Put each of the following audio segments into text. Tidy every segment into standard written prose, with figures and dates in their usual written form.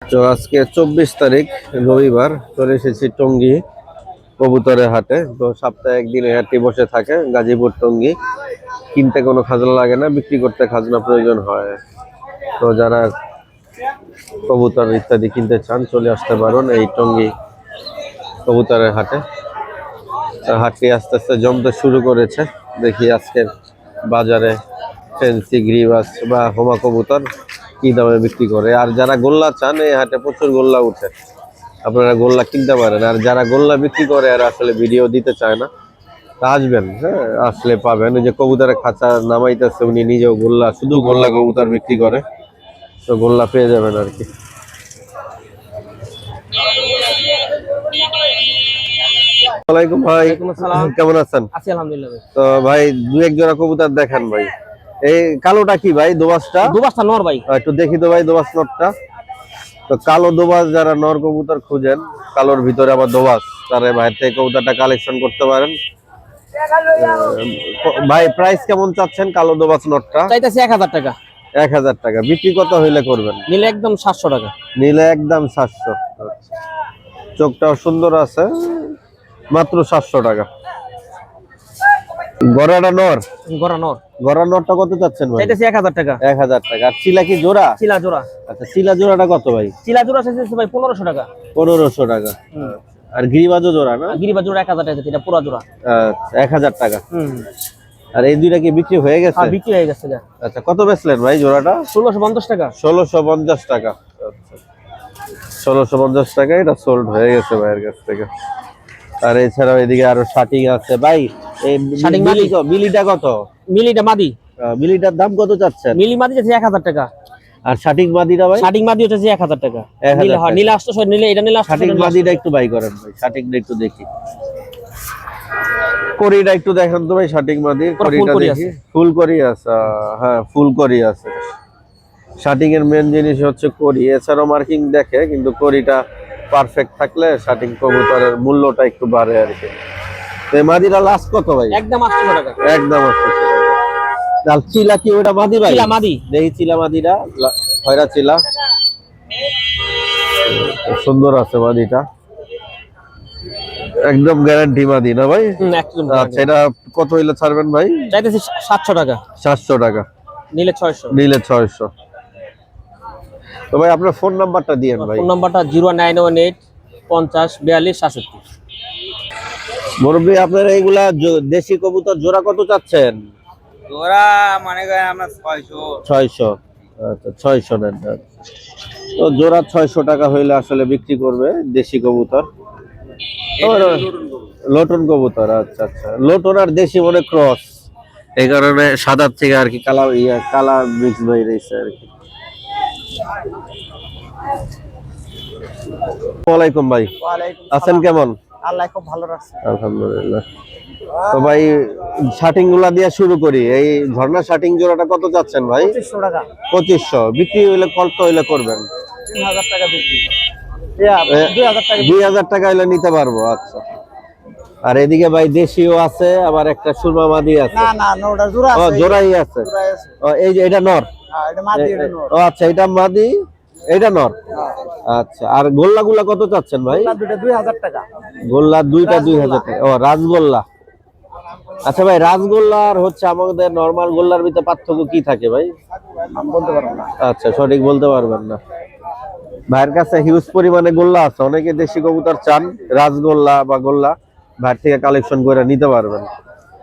তো আজকে 24 তারিখ রবিবার চলে এসেছি টঙ্গী কবুতরের হাটে। তো সপ্তাহে একদিন এই হাটটি বসে থাকে গাজীপুর টঙ্গী। কিনতে কোনো খাজনা লাগে না, বিক্রি করতে খাজনা প্রয়োজন হয়। তো যারা কবুতর ইত্যাদি কিনতে চান চলে আসতে পারেন এই টঙ্গী কবুতরের হাটে। হাটটি আস্তে আস্তে জমতে শুরু করেছে। দেখি আজকের বাজারে ফেন্সি গ্রিবাস বা হোমা কবুতর কি দামে বিক্রি করে। আর যারা গোল্লা চান এই হাটে প্রচুর গোল্লা উঠে, আপনারা গোল্লা কিনতে পারেন। আর যারা গোল্লা বিক্রি করে আর আসলে ভিডিও দিতে চায় না, তা আসবেন, হ্যাঁ আসলে পাবেন। ওই যে কবুতরের খাঁচা নামাইতেছে উনি নিজেও গোল্লা, শুধু গোল্লা কবুতর বিক্রি করে, তো গোল্লা পেয়ে যাবেন আর কি। ওয়ালাইকুম ভাই, কেমন আছেন? আছি আলহামদুলিল্লাহ ভাই। তো ভাই দু এক জোড়া কবুতর দেখেন ভাই। এই কালোটা কি ভাই? দোবাসটা? দুবাসটা নর ভাই। একটু দেখি তো ভাই দোবাস নরটা। তো কালো দোবাস যারা নর কবুতর খুঁজেন, কালোর ভিতরে আবার দোবাস, তারা ভাই থেকে কবুতরটা কালেকশন করতে পারেন। ভাই প্রাইস কেমন চাচ্ছেন কালো দোবাস নরটা? চাইতেছি 1000 টাকা। 1000 টাকা। বিক্রি কত হইলে করবেন? নিলে একদম 700 টাকা। নিলে একদম 700। চোখটাও সুন্দর আছে, মাত্র 700 টাকা। গড়াটা নর? গড়া নর। গড়া নরটা কত চাচ্ছেন ভাই? চাইতেছি 1000 টাকা। 1000 টাকা। আর চিলা কি জোড়া? চিলা জোড়া। আচ্ছা, চিলা জোড়াটা কত ভাই? চিলা জোড়া চাইতেছি ভাই 1500 টাকা। 1500 টাকা। আর গিরিবাজও জোড়া না? গিরিবাজ জোড়া 1000 টাকা, এটা পুরো জোড়া। 1000 টাকা। আর এই দুইটা কি বিক্রি হয়ে গেছে? হ্যাঁ বিক্রি হয়ে গেছে। আচ্ছা, কত বেচলেন ভাই জোড়াটা? 1650 টাকা। 1650 টাকা। আচ্ছা, 1650 টাকা এটা সোল্ড হয়ে গেছে ভাইয়ের কাছ থেকে। আর এছাড়াও এদিকে আরো শাটিং আছে ভাই। এই শাটিং মিলিটা কত? মিলিটা মাদি। মিলিটার দাম কত চাচ্ছেন? মিলি মাদি যাচ্ছে 1000 টাকা। আর শাটিং মাদিটা ভাই? শাটিং মাদি হচ্ছে 1000 টাকা। 1000 নিলে হয়, নিলে 800, নিলে এটা নিলে 800। শাটিং মাদিটা একটু বাই করেন ভাই, শাটিংটা একটু দেখি। করিটা একটু দেখেন তো ভাই, শাটিং মাদি করিটা দেখি। ফুল করি আছে, হ্যাঁ ফুল করি আছে। শাটিং এর মেন জিনিস হচ্ছে করি, এছাড়াও মার্কিং দেখে, কিন্তু করিটা পারফেক্ট থাকলে শাটিং কবুতরের মূল্যটা একটু বাড়ে আর কি। এই মাদিটা লাস্ট কত ভাই? একদম 800 টাকা। একদম 800 টাকা। আর চিলা কি ওটা মাদি ভাই? চিলা মাদি। দেখি চিলা মাদিটা, খয়রা চিলা, সুন্দর আছে মাদিটা, একদম গ্যারান্টি মাদি না ভাই? একদম। আচ্ছা, এটা কত হইলে ছাড়বেন ভাই? চাইতেছি 700 টাকা। 700 টাকা। নিলে 600। নিলে 600। তো ভাই আপনার ফোন নাম্বারটা দিয়েন ভাই। ফোন নাম্বারটা 09185 42 67। মুরব্বি আপনার এইগুলা দেশি কবুতর জোড়া কত চাচ্ছেন? জোড়া মানে আমরা 600। 600। আচ্ছা, 600 নেন। তো জোড়া 600 টাকা হইলে আসলে বিক্রি করবে দেশি কবুতর। লোটন কবুতর। আচ্ছা আচ্ছা, লোটন আর দেশি মনে ক্রস, এই কারণে সাদার থেকে আর কি কালা মিক্স হয়ে রয়েছে আর কি। ওয়ালাইকুম ভাই, আছেন কেমন? আল্লাহ খুব ভালো রাখছে আলহামদুলিল্লাহ। তো ভাই শাটিং গুলা দিয়ে শুরু করি। এই ঝর্ণা শাটিং জোড়াটা কত চাচ্ছেন ভাই? 2500 টাকা। 2500। বিক্রি হইলে কত হইলে করবেন? 3000 টাকা বিক্রি। 2000 টাকা। 2000 টাকা হইলে নিতে পারবো। আচ্ছা। আর এদিকে ভাই দেশিও আছে, আবার একটা সুরমা মাদি আছে। না না, ওটা জোড়া আছে। জোড়াই আছে। এই যে এটা নর? হ্যাঁ, এটা মাদি, এটা নর। ও আচ্ছা, এটা মাদি, এটা নর। আচ্ছা, আর গোল্লা গুলা কত চাচ্ছেন ভাই? দুটো 2000 টাকা। গোল্লা দুইটা 2000 টাকা। ও রাজগোল্লা। আচ্ছা ভাই, রাজগোল্লা আর হচ্ছে আমাদের নরমাল গোল্লার ভিতরে পার্থক্য কি থাকে ভাই? বলতে পারবো না। আচ্ছা, সঠিক বলতে পারবেন না। ভাইয়ের কাছে হিউজ পরিমাণে গোল্লা আছে, অনেকে দেশি কবুতর চান, রাজগোল্লা বা গোল্লা ভাইয়ের থেকে কালেকশন করে নিতে পারবেন।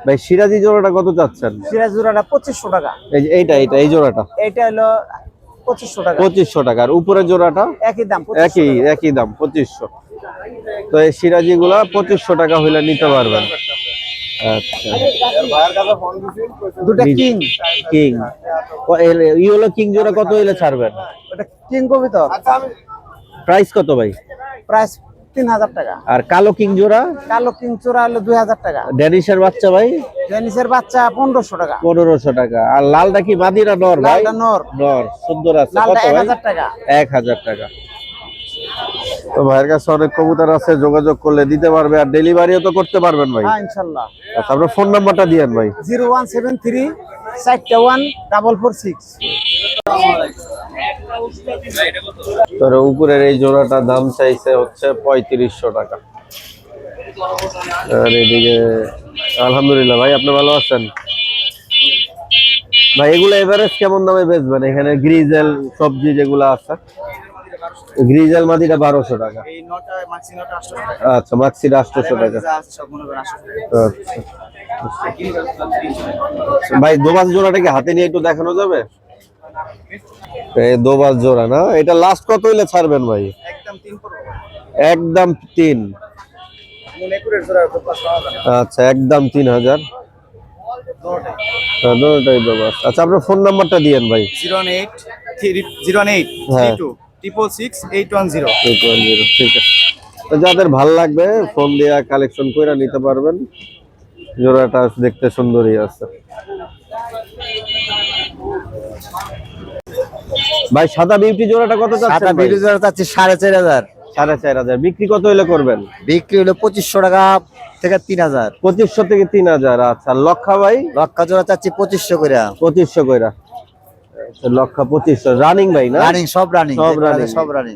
ভাই সিরাজি জোড়াটা কত চাচ্ছেন? সিরাজ জোড়াটা 2500 টাকা। এই জোড়াটা? এটা হলো 2500 টাকা। 2500 টাকা। আর উপরের জোড়াটা? একই দাম। একই দাম 2500। তো এই সিরাজি গুলা 2500 টাকা হইলে নিতে পারবেন। আচ্ছা, দুটো কিং। কিং হলো কিং জোড়া কত হইলে ছাড়বেন? ওটা কিং কবিতর। প্রাইস কত ভাই? প্রাইস 3000 টাকা। আর কালো কিং জোড়া? কালো কিং জোড়া হলো 2000 টাকা। ড্যানিশের বাচ্চা ভাই? ডেনিসের বাচ্চা 1500 টাকা। 1500 টাকা। আর লালটা কি মাদি না নর ভাই? লালটা নর। নর, সুন্দর আছে। লালটা কত ভাই? 1000 টাকা। 1000 টাকা। তো ভাইয়ের কাছে অনেক কবুতর আছে, যোগাযোগ করলে দিতে পারবে। আর ডেলিভারিও তো করতে পারবেন ভাই? হ্যাঁ ইনশাআল্লাহ। আচ্ছা, আপনার ফোন নাম্বারটা দিয়েন ভাই। 0173 41 446। তোর উপরের এই জোড়াটা দাম চাইছে হচ্ছে 3500 টাকা। আর এদিকে আলহামদুলিল্লাহ ভাই, আপনি ভালো আছেন ভাই? এগুলো এভারেজ কেমন দামে বেচবেন? এখানে গ্রিজেল সবজি যেগুলো আছে, গ্রিজেল মাদিটা 1200 টাকা। এই নটা মাক্সি নটা 800 টাকা। আচ্ছা, মাক্সিটা 800 টাকা। সব মনে করেন 800 টাকা। আচ্ছা ভাই, দোবাজ জোড়াটা কি হাতে নিয়ে একটু দেখানো যাবে? এই দোবাজ জোড়া না, এটা লাস্ট কত হইলে ছাড়বেন ভাই? একদম 3 পড়বে। একদম 3। মনে করে জোড়া তো 500 টাকা। আচ্ছা, একদম 3000। হ্যাঁ, দুটোটাই দোবাজ। আচ্ছা, আপনার ফোন নাম্বারটা দিয়েন ভাই। 08 08 হ্যাঁ। 32 666 810। 810, ঠিক আছে। তো যাদের ভাল লাগবে ফোন দিয়ে কালেকশন করে নিতে পারবেন। জোড়াটা দেখতে সুন্দরই আছে ভাই। সাদা বিউটি জোড়াটা কত সাদা চাচ্ছেন ভাই? বিড়ি জোড়া চাচ্ছি 4500। 4500। বিক্রি কত হইলে করবেন? বিক্রি হলো 2500 টাকা থেকে 3000। 2500 থেকে 3000। আচ্ছা, লক্ষা ভাই? লক্ষা জোড়া চাচ্ছি 2500 করে। 2500 কইরা। আচ্ছা, লক্ষা 2500 রানিং ভাই না? রানিং, সব রানিং, সব রানিং। সব রানিং।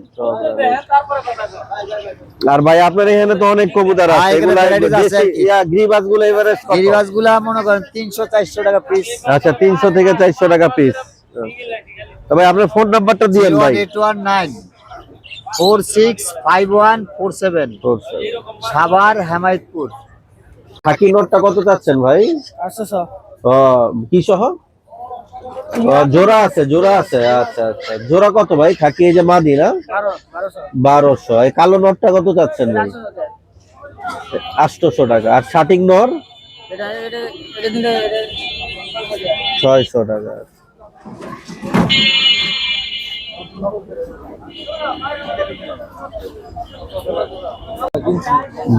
আর ভাই আপনার এখানে তো অনেক কবুতর আছে, হ্যাঁ, এখানে এগুলা varieties আছে দেশি আর কি। গ্রিবাস গুলো এভারেজ কত? গিরিবাসগুলা মনে করেন 300 400 টাকা পিস। আচ্ছা, 300 থেকে 400 টাকা পিস। তো ভাই আপনার ফোন নাম্বারটা দিয়েন ভাই। 08119 465147 সাভার হেমায়তপুর। খাকি নোটটা কত চাচ্ছেন ভাই? 800। ও, কি সহ? ও, জোড়া আছে, জোড়া আছে। আচ্ছা আচ্ছা, জোড়া কত ভাই খাকি? এই যে মাদি না, 1200। এই কালো নোটটা কত চাচ্ছেন ভাই? 800 টাকা। আর শাটিং নর 600 টাকা।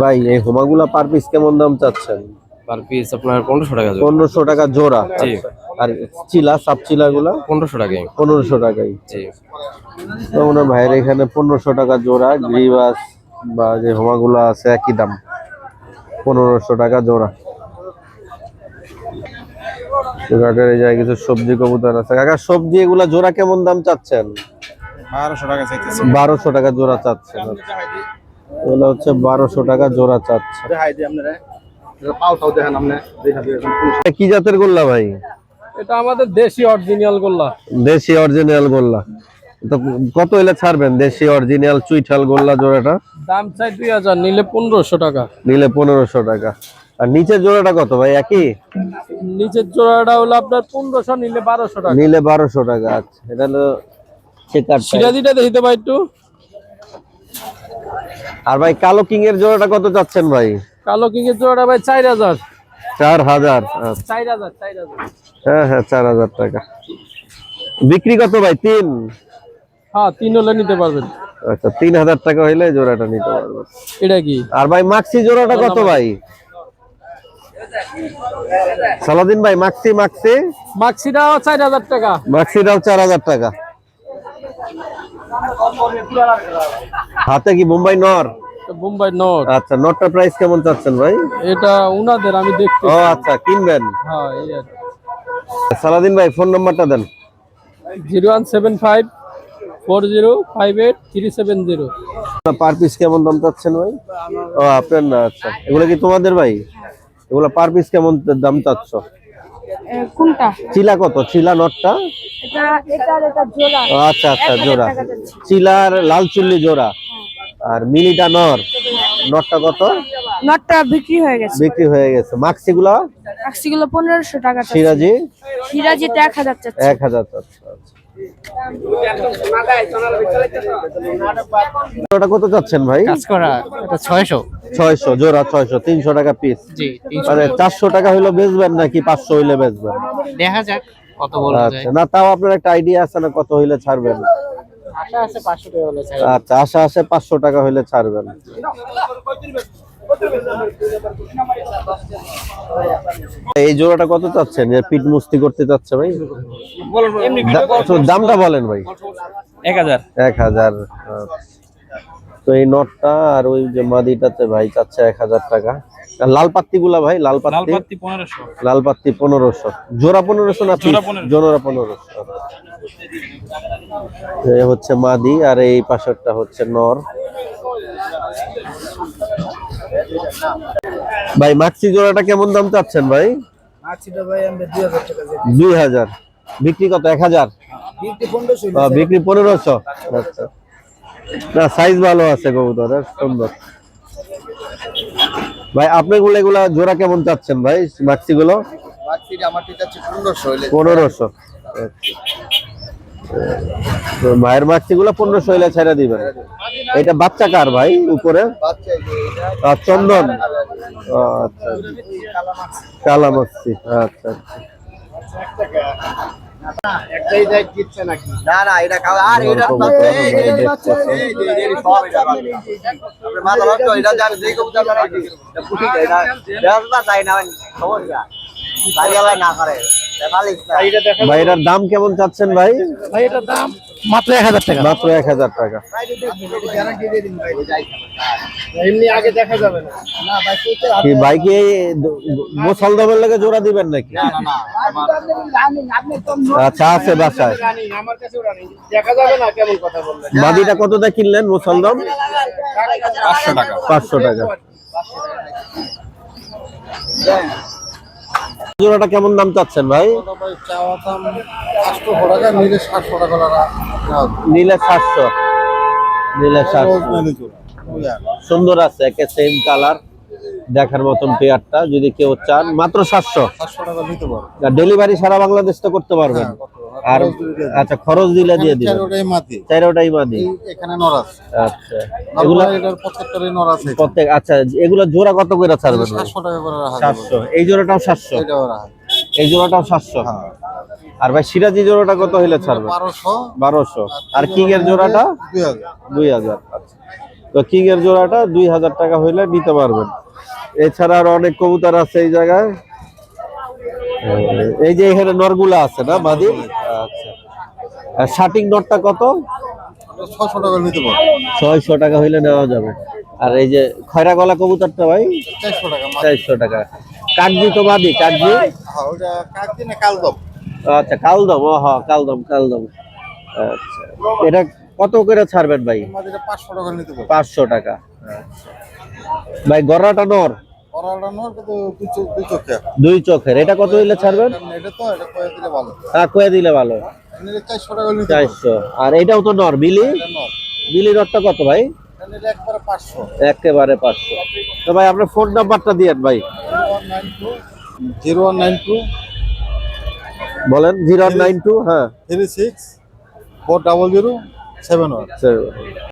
ভাই এই হোমাগুলা পার পিস কেমন দাম চাচ্ছেন? পার পিস আপনার 1500 টাকা জোড়া। 1500 টাকা জোড়া। জি। আচ্ছা। আর চিলা, সাপ চিলা গুলা 1500 টাকায়। 1500 টাকাই। জি। তো মনে হয় ভাইয়ের এখানে 1500 টাকা জোড়া। গ্রিবাস বা যে হোমাগুলা আছে একই দাম, 1500 টাকা জোড়া। ঘাটের এই জায়গায় কিছু সবজি কবুতর আছে। কাকা, সবজি এগুলা জোড়া কেমন দাম চাচ্ছেন? 1200 টাকা চাইতেছি। 1200 টাকা জোড়া চাচ্ছেন। এগুলো হচ্ছে 1200 টাকা জোড়া চাচ্ছে। দেখাই দিই আপনারা। পাউটাও দেখেন আপনি। দেখা দিই এখন। এটা কি জাতের গোল্লা ভাই? এটা আমাদের দেশি অরিজিনাল গোল্লা। দেশি অরিজিনাল গোল্লা। তো কত হইলে ছাড়বেন দেশি অরিজিনাল চুইঠাল গোল্লা জোড়াটা? দাম চাই 2000, নিলে 1500 টাকা। নিলে 1500 টাকা। আর নিচের জোড়াটা কত ভাই? একই? নিচের জোড়াটা হলো আপনার 1500, নিলে 1200 টাকা। নিলে 1200 টাকা। আচ্ছা, এটা হলো চেকার। সিরাজিটা দেখিতে পাই একটু। আর ভাই কালো কিং এর জোড়াটা কত চাচ্ছেন ভাই? কালো কিং এর জোড়াটা ভাই 4000। 4000। আচ্ছা। 4000। হ্যাঁ হ্যাঁ, 4000 টাকা। বিক্রি কত ভাই? 3? হ্যাঁ, 3 হলে নিতে পারবেন। আচ্ছা, 3000 টাকা হইলে জোড়াটা নিতে পারবেন। এটা কি? আর ভাই মাক্সি জোড়াটা কত ভাই? সালাদিন ভাই, মাক্সি মাক্সিটাও 4000 টাকা। মাক্সিটাও 4000 টাকা। হাতে কি বোম্বাই নর? বোম্বাই নট। আচ্ছা, নটটার প্রাইস কেমন চাচ্ছেন ভাই? এটা উনাদের, আমি দেখতে। ও আচ্ছা, কিনবেন। হ্যাঁ, এই আর কি। সালাদিন ভাই ফোন নাম্বারটা দেন। 0175 4058 370। পার পিস কেমন দাম চাচ্ছেন ভাই? ও আপনার না। আচ্ছা, এগুলো কি তোমাদের ভাই? এগুলো পার পিস কেমন দাম চাচ্ছ? কোনটা? চিলা কত? চিলা নটটা? এটা জোড়া। ও আচ্ছা আচ্ছা, 1000 জোড়া। টাকা যাচ্ছে। চিলার লাল চুল্লি জোড়া। আর মিনিটা নর, নটটা কত? নটটা বিক্রি হয়ে গেছে। বিক্রি হয়ে গেছে। মাক্সি গুলা? মাক্সিগুলো 1500 টাকা চাচ্ছে। সিরাজি সিরাজিটা 1000 চাচ্ছে। 1000 চাচ্ছে। ওটা কত চাচ্ছেন ভাই? কাজ করা এটা 600। 600 জোড়া। 600, 300 টাকা পিস। জি, মানে 400 টাকা হইলে বেচবেন নাকি 500 হইলে বেচবেন? দেখা যাক কত বলা যায়। আচ্ছা, না তাও আপনার একটা আইডিয়া আছে না কত হইলে ছাড়বেন? আশা আছে 500 টাকা হলে চাই। আচ্ছা, আশা আছে 500 টাকা হইলে ছাড়বেন। এই জোড়াটা কত চাচ্ছেন? যে পিট মুস্তি করতে চাচ্ছে ভাই? দামটা বলেন ভাই। 1000। 1000। তো তো এই নটটা আর ওই যে মাদিটাতে ভাই চাচ্ছে 1000 টাকা। আর লাল পাত্তি গুলা ভাই, লাল পাত্তি 1500। লাল পাত্তি 1500, জোড়া 1500 না পিস? জোড়া 1500। এই হচ্ছে মাদি আর এই পাশেরটা হচ্ছে নর। ভাই মাক্সি জোড়াটা কেমন দাম চাচ্ছেন ভাই? মাছিটা ভাই আমরা 2000 টাকা দিই। 2000। বিক্রি কত? 1000? বিক্রি 1500। বিক্রি 1500। আচ্ছা, না সাইজ ভালো আছে কবুতরের, সুন্দর। ভাই আপনি এগুলা জোড়া কেমন চাচ্ছেন ভাই মাক্সি গুলো? মাছিটা আমার ঠিক আছে 1500 হইলে। 1500। তো ভাইয়ের মাক্সি গুলো 1500 হইলে ছেড়ে দিবেন। এটা বাচ্চা কার ভাই উপরে? বাচ্চা এটা চন্দন। আচ্ছা, কালা মাক্সি। আচ্ছা, একটাই দেখ দিচ্ছে নাকি? না না এটা খাওয়া আর এটা কবুতর এই দেখতেছে। সব এটা আমরা মাথা লক্ষ্য এটা জানি যেই কবুতর রাখি এটা পুটি এটা দেওয়া চাই না সমস্যা বাইরে না করে ভাই এটার দাম কেমন চাচ্ছেন ভাই? ভাই এটার দাম মাত্র 1000 টাকা। মাত্র 1000 টাকা। গ্যারান্টি দিয়ে দিন ভাই এমনি আগে দেখা যাবে না। না ভাই কি ভাই কি মোছাল দামের লাগে জোড়া দিবেন নাকি? না না আচ্ছা, আছে বাসায়। আমার কাছেও রানি দেখা যাবে না কেমন কথা বললেন। মাদিটা কতটা কিনলেন মোছাল দাম? 500 টাকা। 500 টাকা। জোড়াটা কেমন দাম চাচ্ছেন ভাই? ভাই চাওয়া দাম 800 টাকা নিলে 700 টাকা লাগা। নিলে 700। নিলে 700। সুন্দর আছে, একে সেম কালার, দেখার মতন পেয়ারটা। যদি কেউ চান মাত্র 700। 700 টাকা নিতে পারো। ডেলিভারি সারা বাংলাদেশ তো করতে পারবেন। আর আচ্ছা, খরচ দিলে দিয়ে দিবেন। ওটাই মাটি চারোটাই মাদি। এখানে নরাস। আচ্ছা, এগুলা এটার 75 নরাস আছে। প্রত্যেক। আচ্ছা, এগুলা জোড়া কত করে ছাড়বেন ভাই? 700 টাকা করে রাখা 700। এই জোড়াটাও 700? এটাও রাখা। এই জোড়াটাও 700। আর ভাই সিরাজি জোড়াটা কত হইলে ছাড়বেন? 1200। আর কিং এর জোড়াটা 2000। আচ্ছা, তো কিং এর জোড়াটা 2000 টাকা হইলে নিতে পারবেন। এছাড়া আর অনেক কবুতর আছে এই জায়গায়। এই যে এখানে নরগুলা আছে না মাদি? আচ্ছা, আর শার্টিং নটটা কত? 600 টাকা নিতে পারো। 600 টাকা হইলে নেওয়া যাবে। আর এই যে খয়রা গলা কবুতরটা ভাই? 400 টাকা। 400 টাকা। কাকজি তো মাদি? কাকজি? হ্যাঁ ওটা কাকদি না কালদম। আচ্ছা, কালদম। ও হ্যাঁ, কালদম। আচ্ছা, এটা কত করে ছাড়বেন ভাই? আমাদের 500 টাকা নিতে পারো। 500 টাকা। ভাই গড়াটা নর? ওরাটা নর কত দুই চোখে। 2 চোখের। এটা কত হইলে ছাড়বেন? এটা তো এটা কয়ে দিলে ভালো। হ্যাঁ, কয়ে দিলে ভালো। নিলে 400 টাকা নিতে পারো। 400। আর এটাও তো নর, বিলি? এটা নর। বিলি নরটা কত ভাই? এটা নিলে একবারে 500। একেবারে 500। তো ভাই আপনার ফোন নাম্বারটা দিয়েন ভাই। 0192 বলেন। 0192। হ্যাঁ, 36 400 71। স্যার।